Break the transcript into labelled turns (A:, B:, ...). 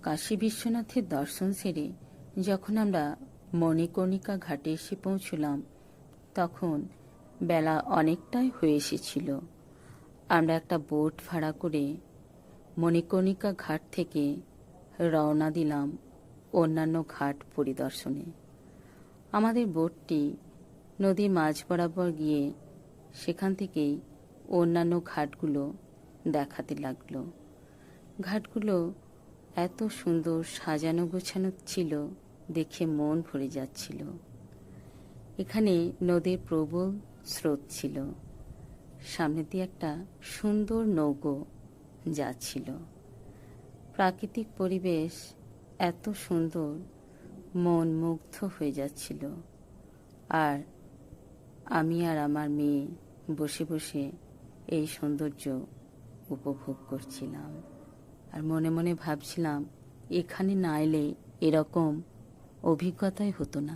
A: কাশী বিশ্বনাথের দর্শন সেরে যখন আমরা মণিকর্ণিকা ঘাটে এসে পৌঁছলাম, তখন বেলা অনেকটাই হয়ে এসেছিল। আমরা একটা বোট ভাড়া করে মণিকর্ণিকা ঘাট থেকে রওনা দিলাম অন্যান্য ঘাট পরিদর্শনে। আমাদের বোটটি নদীর মাঝ বরাবর গিয়ে সেখান থেকেই অন্যান্য ঘাটগুলো দেখাতে লাগলো। ঘাটগুলো এত সুন্দর সাজানো গোছানো ছিল, দেখে মন ভরে যাচ্ছিল। এখানে নদীর প্রবল স্রোত ছিল, সামনে দিয়ে একটা সুন্দর নৌকো যাচ্ছিল। প্রাকৃতিক পরিবেশ এত সুন্দর, মন মুগ্ধ হয়ে যাচ্ছিল। আর আমি আর আমার মেয়ে বসে বসে এই সৌন্দর্য উপভোগ করছিলাম। আর মনে মনে ভাবছিলাম, এখানে না এলে এরকম অভিজ্ঞতাই হতো না।